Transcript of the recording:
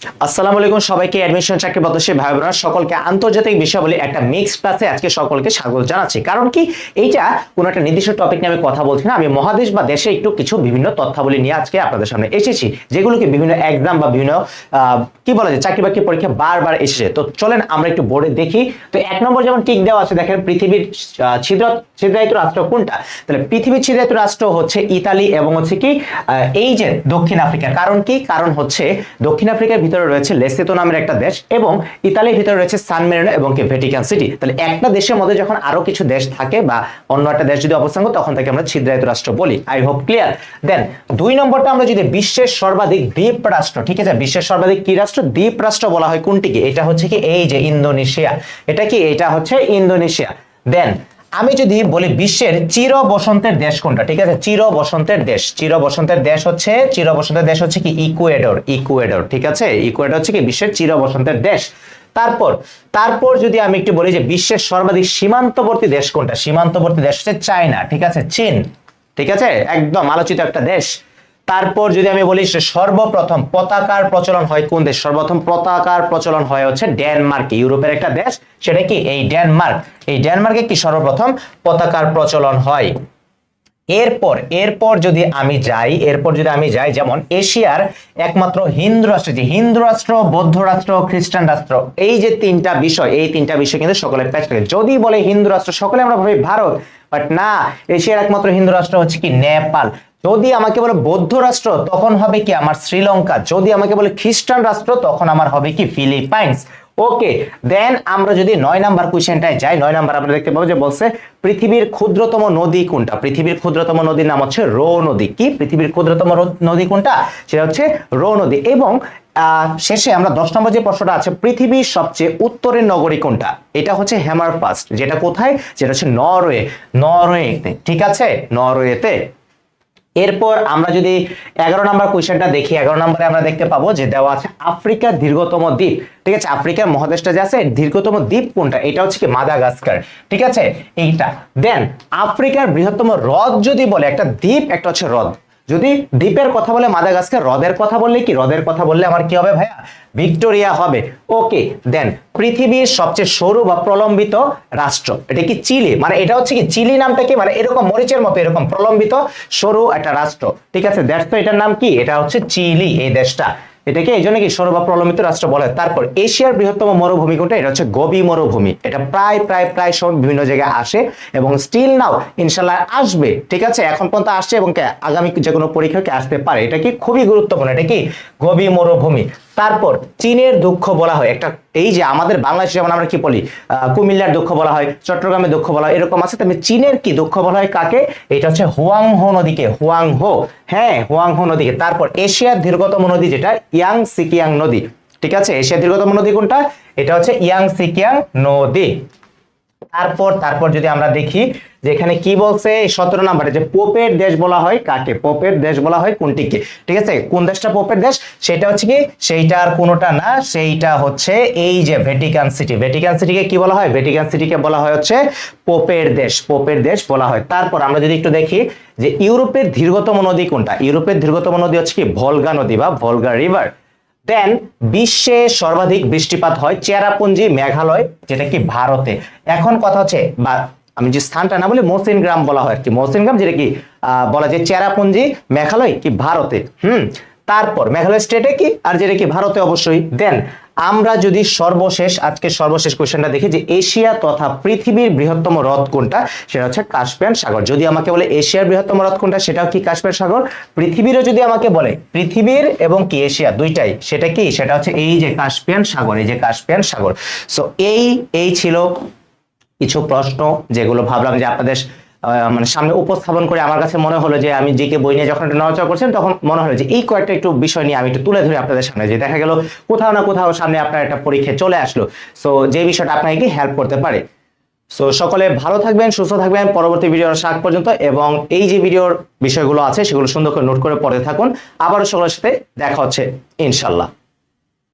আসসালামু আলাইকুম সবাইকে অ্যাডমিশন চাকরি প্রত্যাশী ভাই বোনেরা সকলকে আন্তর্জাতিক বিষয়াবলী একটা মিক্স ক্লাসে আজকে সকলকে স্বাগত জানাচ্ছি। কারণ কি এইটা কোনো একটা নির্দিষ্ট টপিক নিয়ে আমি কথা বলছি না, আমি মহাদেশ বা দেশে একটু কিছু বিভিন্ন তথ্যাবলী নিয়ে আজকে আপনাদের সামনে এসেছি, যেগুলোকে বিভিন্ন এক্সাম বা বিভিন্ন কি বলা যায় চাকরি বাকরি পরীক্ষা বারবার এসেছে। তো চলেন আমরা একটু বোর্ডে দেখি। তো এক নম্বর যেমন টিক দেওয়া আছে, দেখেন পৃথিবীর ছিদ্রায়িত রাষ্ট্র কোনটা? তাহলে পৃথিবীর ছিদ্রায়িত রাষ্ট্র হচ্ছে ইতালি এবং হচ্ছে কি এই যে দক্ষিণ আফ্রিকা। কারণ কি? কারণ হচ্ছে দক্ষিণ আফ্রিকার ভিতরে রয়েছে লেসোথো নামের একটা দেশ এবং ইতালির ভিতরে রয়েছে সান মেরিনো এবং কি ভ্যাটিকান সিটি। তাহলে একটা দেশের মধ্যে যখন আরো কিছু দেশ থাকে বা অন্য একটা দেশ যদি অবস্থান করে তখন তাকে আমরা ছিদ্রায়িত রাষ্ট্র বলি। I hope clear. দেন দুই নম্বরটা আমরা যদি বিশ্বের সর্বাধিক দ্বীপ রাষ্ট্র, ঠিক আছে, বিশ্বের সর্বাধিক কি রাষ্ট্র? দ্বীপ রাষ্ট্র বলা হয় কোনটিকে? এটা হচ্ছে কি এই যে ইন্দোনেশিয়া। এটা কি? এটা হচ্ছে ইন্দোনেশিয়া। দেন আমি যদি বলি বিশ্বের চির বসন্তের দেশ কোনটা? ঠিক আছে, চির বসন্তের দেশ হচ্ছে কি ইকুয়েডর। ঠিক আছে, ইকুয়েডর হচ্ছে কি বিশ্বের চির বসন্তের দেশ। তারপর যদি আমি একটু বলি যে বিশ্বের সর্বাধিক সীমান্তবর্তী দেশ কোনটা? সীমান্তবর্তী দেশ হচ্ছে চায়না। ঠিক আছে, চীন। ঠিক আছে, একদম আলোচিত একটা দেশ। তারপর যদি আমি বলি সর্বপ্রথম পতাকার প্রচলন হয় কোন দেশ? সর্বপ্রথম পতাকার প্রচলন হয় হচ্ছে ডেনমার্ক, ইউরোপের একটা দেশ, সেটা কি এই ডেনমার্ক। এই ডেনমার্কে কি সর্বপ্রথম পতাকার প্রচলন হয়। এরপর যদি আমি যাই যেমন এশিয়ার একমাত্র হিন্দু রাষ্ট্র, যে হিন্দু রাষ্ট্র, বৌদ্ধ রাষ্ট্র, খ্রিস্টান রাষ্ট্র, এই যে তিনটা বিষয় কিন্তু সকলের প্যাচ থাকে। যদি বলে হিন্দু রাষ্ট্র সকলে আমরা ভাবি ভারত, বাট না, এশিয়ার একমাত্র হিন্দু রাষ্ট্র হচ্ছে কি নেপাল। যদি আমাকে বলে বৌদ্ধ রাষ্ট্র তখন হবে কি আমার শ্রীলঙ্কা। যদি আমাকে বলে খ্রিস্টান রাষ্ট্র তখন আমার হবে কি ফিলিপাইন্স। ওকে, দেন আমরা যদি 9 নাম্বার কোশ্চেনটায় যাই, 9 নাম্বার আমরা দেখতে পাবো যে বলছে পৃথিবীর ক্ষুদ্রতম নদী কোনটা? পৃথিবীর ক্ষুদ্রতম নদীর নাম হচ্ছে রো নদী। কি? পৃথিবীর ক্ষুদ্রতম নদী কোনটা? সেটা হচ্ছে রো নদী। এবং শেষে আমরা 10 নম্বর যে প্রশ্নটা আছে, পৃথিবীর সবচেয়ে উত্তরের নগরী কোনটা? এটা হচ্ছে হ্যামারফাস্ট। যেটা কোথায়? যেটা হচ্ছে নরওয়েতে। ঠিক আছে, নরওয়েতে। এরপর আমরা যদি 11 নম্বর কোশ্চেনটা দেখি, 11 নম্বরে আমরা দেখতে পাবো যে দেওয়া আছে আফ্রিকার দীর্ঘতম দ্বীপ। ঠিক আছে, আফ্রিকার মহাদেশটা যে আছে দীর্ঘতম দ্বীপ কোনটা? এটা হচ্ছে কি মাদাগাস্কার। ঠিক আছে, এইটা। দেন আফ্রিকার বৃহত্তম হ্রদ যদি বলে, একটা দ্বীপ একটা হচ্ছে হ্রদ। যদি দ্বীপের কথা বলে মাদাগাস্কার, হ্রদের কথা বললে কি? হ্রদের কথা বললে আমার কি হবে ভাইয়া? ভিক্টোরিয়া হবে। ওকে, দেন পৃথিবীর সবচেয়ে সরু বা প্রলম্বিত রাষ্ট্র, এটা কি চিলি। মানে এটা হচ্ছে কি চিলি নামটা কি, মানে এরকম মরিচের মতো এরকম প্রলম্বিত সরু একটা রাষ্ট্র। ঠিক আছে, দেশ তো এটার নাম কি? এটা হচ্ছে চিলি এই দেশটা। এটাকে এই জন্য কি সরু বা প্রলম্বিত রাষ্ট্র বলে। তারপর এশিয়ার বৃহত্তম মরুভূমি কোনটা? এটা হচ্ছে গোবি মরুভূমি। এটা প্রায় সব বিভিন্ন জায়গায় আসে এবং স্টিল নাও ইনশাল্লাহ আসবে। ঠিক আছে, এখন পর্যন্ত আসছে এবং আগামী যে কোনো পরীক্ষাকে আসতে পারে। এটা কি খুবই গুরুত্বপূর্ণ, এটা কি গোবি মরুভূমি। তারপর চীনের দুঃখ বলা হয় একটা, এই যে আমাদের বাংলাদেশে যেমন আমরা কি বলি কুমিল্লার দুঃখ বলা হয়, চট্টগ্রামের দুঃখ বলা হয়, এরকম আছে। তবে চীনের কি দুঃখ বলা হয় কাকে? এটা হচ্ছে হুয়াংহো নদীকে, হুয়াংহো নদীকে। তারপর এশিয়ার দীর্ঘতম নদী যেটা ইয়াংসিকিয়াং নদী। ঠিক আছে, এশিয়ার দীর্ঘতম নদী কোনটা? এটা হচ্ছে ইয়াংসিকিয়াং নদী। তারপর যদি আমরা দেখি যে এখানে কি বলছে 17 নম্বরে, যে পোপের দেশ বলা হয় কাকে? পোপের দেশ বলা হয় কোনটিকে? ঠিক আছে, কোন দেশটা পোপের দেশ? সেটা হচ্ছে কি, সেইটা আর কোনোটা না, সেইটা হচ্ছে এই যে ভ্যাটিকান সিটি। ভ্যাটিকান সিটিকে কি বলা হয়? ভ্যাটিকান সিটিকে বলা হয় হচ্ছে পোপের দেশ বলা হয়। তারপর আমরা যদি একটু দেখি যে ইউরোপের দীর্ঘতম নদী কোনটা? ইউরোপের দীর্ঘতম নদী হচ্ছে কি ভলগা নদী বা ভলগা রিভার। দেন বিশ্বে সর্বাধিক বৃষ্টিপাত হয় চেরাপুঞ্জি মেঘালয়, যেটা কি ভারতে। এখন কথা হচ্ছে, বা আমি যে স্থানটা না বলি মৌসিনগ্রাম বলা হয় আর কি, মৌসিনগ্রাম যেটা কি বলা যায় চেরাপুঞ্জি মেঘালয় কি ভারতে। তারপর মেঘালয় স্টেটে কি, আর যেটা কি ভারতে অবশ্যই। দেন আমরা যদি আজকে সর্বশেষ কোশ্চেনটা দেখি যে এশিয়া তথা পৃথিবীর বৃহত্তম হ্রদ কোনটা? সেটা হচ্ছে কাস্পিয়ান সাগর। যদি আমাকে বলে এশিয়ার বৃহত্তম হ্রদ কোনটা? সেটাও কি কাস্পিয়ান সাগর। পৃথিবীরও যদি আমাকে বলে, পৃথিবীর এবং কি এশিয়া দুইটাই, সেটা কি? সেটা হচ্ছে এই যে কাস্পিয়ান সাগর, এই যে কাস্পিয়ান সাগর। সো এই ছিল কিছু প্রশ্ন যেগুলো ভাবলাম যে আপনাদের মানে সামনে উপস্থাপন করে। আমার কাছে মনে হলো যে আমি জিকে বই নিয়ে যখন একটু নড়াচড়া করছেন তখন মনে হলো যে এই কয়েকটা একটু বিষয় নিয়ে আমি একটু তুলে ধরি আপনাদের সামনে, যে দেখা গেল কোথাও না কোথাও সামনে আপনার একটা পরীক্ষা চলে আসলো, সো যে বিষয়টা আপনাকে হেল্প করতে পারে। সো সকলে ভালো থাকবেন, সুস্থ থাকবেন পরবর্তী ভিডিওর আগ পর্যন্ত। এবং এই যে ভিডিওর বিষয়গুলো আছে সেগুলো সুন্দর করে নোট করে পড়তে থাকুন। আবারও সকলের সাথে দেখা হচ্ছে ইনশাল্লাহ।